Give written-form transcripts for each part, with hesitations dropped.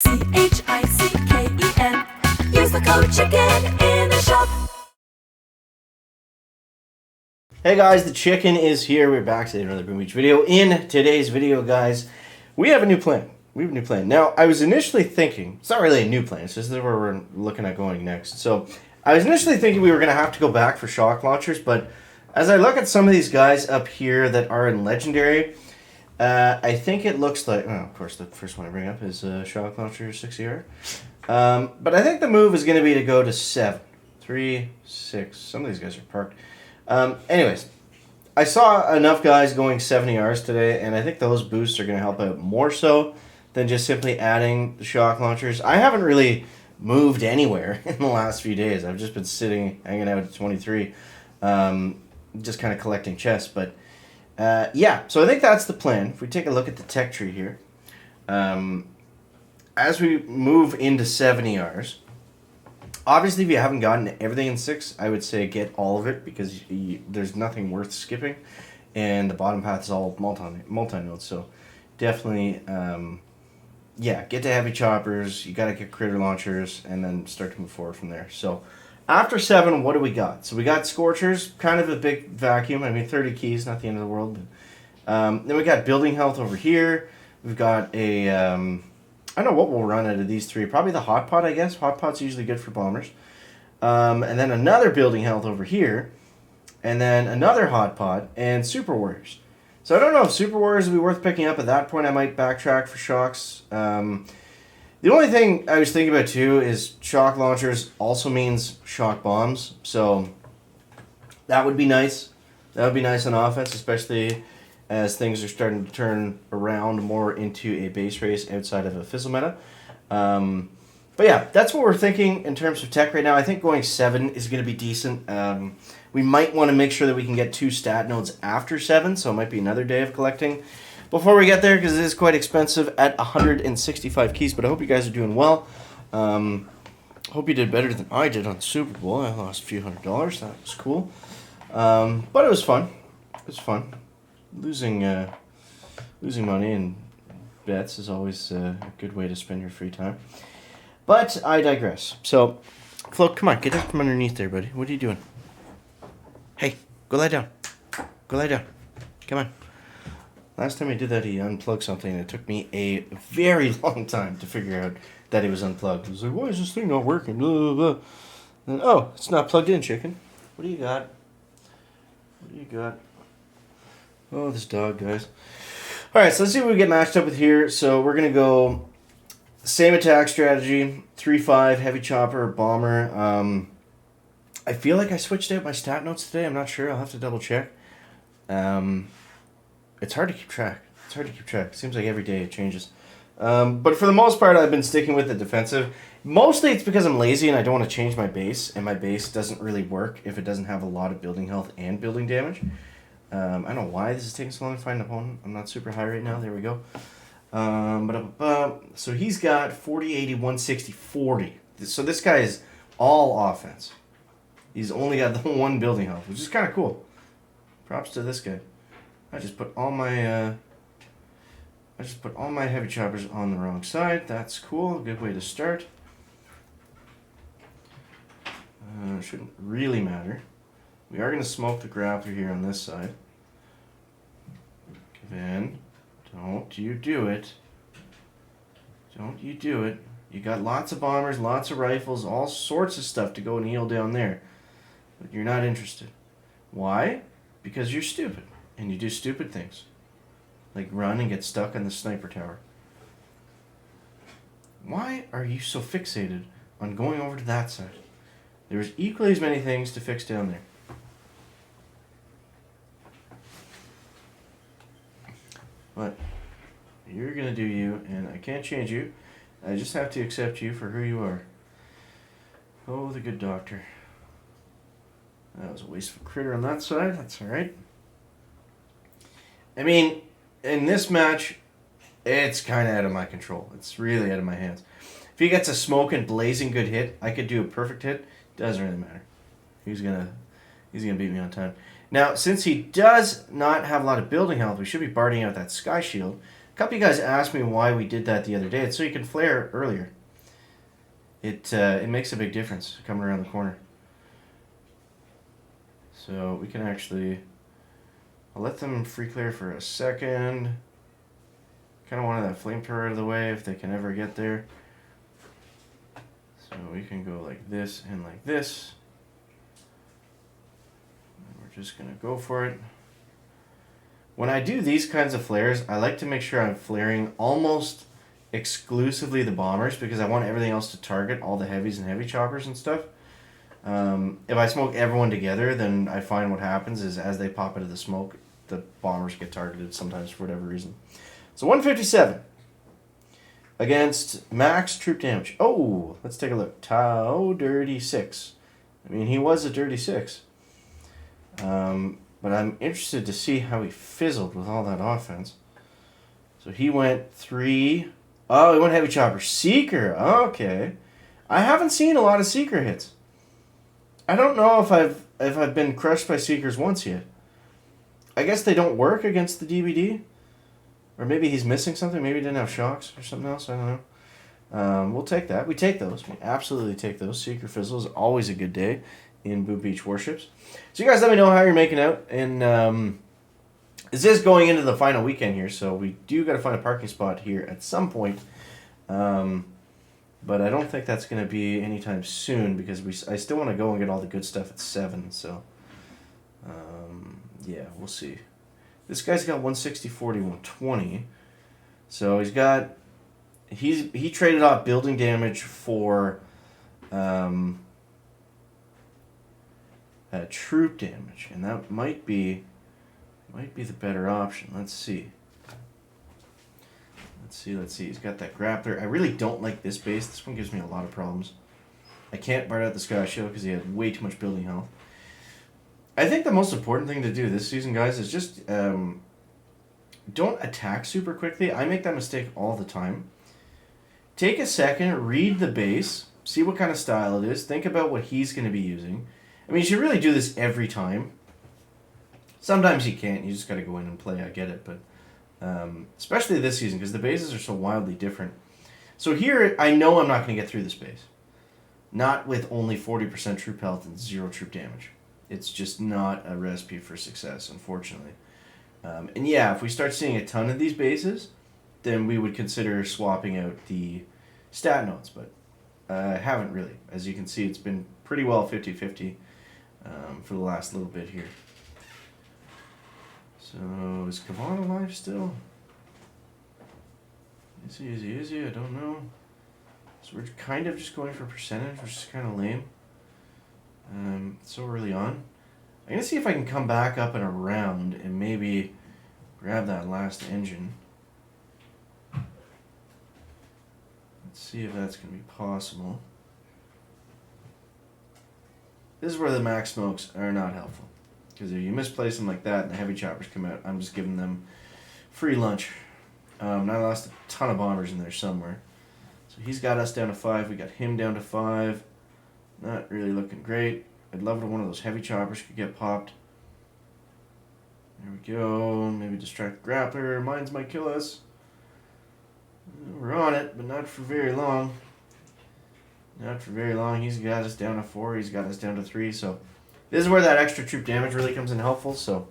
CHICKEN. Use the code CHICKEN in the shop. Hey guys, the chicken is here. We're back to another Boom Beach video. In today's video, guys, we have a new plan. Now, I was initially thinking, it's not really a new plan, it's just where we're looking at going next. So, I was initially thinking we were going to have to go back for shock launchers, but as I look at some of these guys up here that are in Legendary, I think it looks like, well, of course, the first one I bring up is shock launcher 60R. But I think the move is going to be to go to 7, 3, 6. Some of these guys are parked. Anyways, I saw enough guys going 70 Rs today, and I think those boosts are going to help out more so than just simply adding the shock launchers. I haven't really moved anywhere in the last few days. I've just been sitting, hanging out at 23, just kind of collecting chests, but yeah, so I think that's the plan. If we take a look at the tech tree here, as we move into 70 Rs, obviously if you haven't gotten everything in 6, I would say get all of it because there's nothing worth skipping, and the bottom path is all multi-nodes, so definitely, yeah, get to heavy choppers, you got to get critter launchers, and then start to move forward from there. So after 7, what do we got? So we got Scorchers, kind of a big vacuum. I mean, 30 keys, not the end of the world. Then we got Building Health over here. We've got a, I don't know what we'll run out of these 3. Probably the Hot Pot, I guess. Hot Pot's usually good for bombers. And then another Building Health over here. And then another Hot Pot and Super Warriors. So I don't know if Super Warriors would be worth picking up. At that point, I might backtrack for shocks. The only thing I was thinking about too is shock launchers also means shock bombs. So that would be nice. That would be nice on offense, especially as things are starting to turn around more into a base race outside of a fizzle meta. But yeah, that's what we're thinking in terms of tech right now. I think going 7 is going to be decent. We might want to make sure that we can get 2 stat nodes after 7, so it might be another day of collecting before we get there, because it is quite expensive at 165 keys. But I hope you guys are doing well. Hope you did better than I did on Super Bowl. I lost a few $100. That was cool. But it was fun. It was fun. Losing money in bets is always a good way to spend your free time. But I digress. So, Flo, come on, get up from underneath there, buddy. What are you doing? Hey, go lie down. Go lie down. Come on. Last time I did that, he unplugged something, and it took me a very long time to figure out that it was unplugged. I was like, why is this thing not working? Blah, blah, blah. And, oh, it's not plugged in, chicken. What do you got? What do you got? Oh, this dog, guys. Alright, so let's see what we get matched up with here. So we're going to go same attack strategy, 3-5, heavy chopper, bomber. I feel like I switched out my stat notes today. I'm not sure. I'll have to double check. It's hard to keep track. It seems like every day it changes. But for the most part, I've been sticking with the defensive. Mostly it's because I'm lazy and I don't want to change my base, and my base doesn't really work if it doesn't have a lot of building health and building damage. I don't know why this is taking so long to find an opponent. I'm not super high right now. There we go. So he's got 40, 80, 160, 40. So this guy is all offense. He's only got the 1 building health, which is kind of cool. Props to this guy. I just put all my heavy choppers on the wrong side. That's cool. Good way to start. Shouldn't really matter. We are going to smoke the grappler here on this side. Give in. Don't you do it. Don't you do it. You got lots of bombers, lots of rifles, all sorts of stuff to go and heal down there. But you're not interested. Why? Because you're stupid. And you do stupid things. Like run and get stuck on the sniper tower. Why are you so fixated on going over to that side? There's equally as many things to fix down there. But you're going to do you, and I can't change you. I just have to accept you for who you are. Oh, the good doctor. That was a wasteful critter on that side. That's alright. I mean, in this match, it's kind of out of my control. It's really out of my hands. If he gets a smoking, blazing good hit, I could do a perfect hit. Doesn't really matter. He's gonna beat me on time. Now, since he does not have a lot of building health, we should be barding out that Sky Shield, couple of you guys asked me why we did that the other day. It's so you can flare earlier. It makes a big difference coming around the corner. So we can actually... I'll let them free clear for a second. Kind of wanted that flamethrower out of the way if they can ever get there. So we can go like this and like this. And we're just going to go for it. When I do these kinds of flares, I like to make sure I'm flaring almost exclusively the bombers because I want everything else to target, all the heavies and heavy choppers and stuff. If I smoke everyone together, then I find what happens is as they pop into the smoke, the bombers get targeted sometimes for whatever reason. So 157 against max troop damage. Oh, let's take a look. Tau Dirty 6. I mean, he was a Dirty 6. But I'm interested to see how he fizzled with all that offense. So he went 3. Oh, he went heavy chopper. Seeker. Okay. I haven't seen a lot of Seeker hits. I don't know if I've been crushed by Seekers once yet. I guess they don't work against the DBD. Or maybe he's missing something. Maybe he didn't have shocks or something else. I don't know. We'll take that. We take those. We absolutely take those. Seeker Fizzle is always a good day in Boom Beach Warships. So you guys let me know how you're making out. And this is going into the final weekend here. So we do got to find a parking spot here at some point. But I don't think that's going to be anytime soon because I still want to go and get all the good stuff at 7. So yeah, we'll see. This guy's got 160, 40, 120. So he traded off building damage for troop damage, and that might be the better option. Let's see. Let's see. He's got that grappler. I really don't like this base. This one gives me a lot of problems. I can't bar out the Sky Shield because he had way too much building health. I think the most important thing to do this season, guys, is just don't attack super quickly. I make that mistake all the time. Take a second, read the base, see what kind of style it is, think about what he's going to be using. I mean, you should really do this every time. Sometimes you can't. You just got to go in and play. I get it, but especially this season because the bases are so wildly different. So here, I know I'm not going to get through this base. Not with only 40% troop health and 0 troop damage. It's just not a recipe for success, unfortunately. And yeah, if we start seeing a ton of these bases, then we would consider swapping out the stat nodes, but I haven't really. As you can see, it's been pretty well 50-50 for the last little bit here. So, is Kavan alive still? Is he? I don't know. So we're kind of just going for percentage, which is kind of lame. So early on. I'm going to see if I can come back up and around and maybe grab that last engine. Let's see if that's going to be possible. This is where the max smokes are not helpful. Because if you misplace them like that and the heavy choppers come out, I'm just giving them free lunch. And I lost a ton of bombers in there somewhere. So he's got us down to 5. We got him down to 5. Not really looking great. I'd love if one of those heavy choppers could get popped. There we go. Maybe distract the grappler. Mines might kill us. We're on it, but not for very long. Not for very long. He's got us down to 4. He's got us down to 3. So this is where that extra troop damage really comes in helpful. So,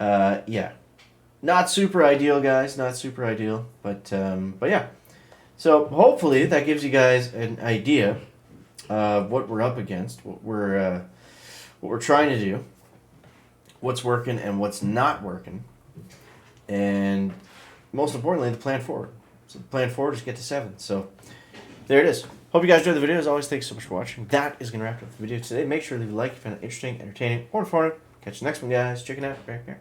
yeah. Not super ideal, guys. Not super ideal. But yeah. So hopefully that gives you guys an idea of what we're up against, what we're trying to do, what's working and what's not working, and most importantly, the plan forward. So the plan forward is get to 7. So there it is. Hope you guys enjoyed the video. As always, thanks so much for watching. That is going to wrap up the video today. Make sure to leave a like if you found it interesting, entertaining, or informative. Catch you next one, guys. Check it out. Right here.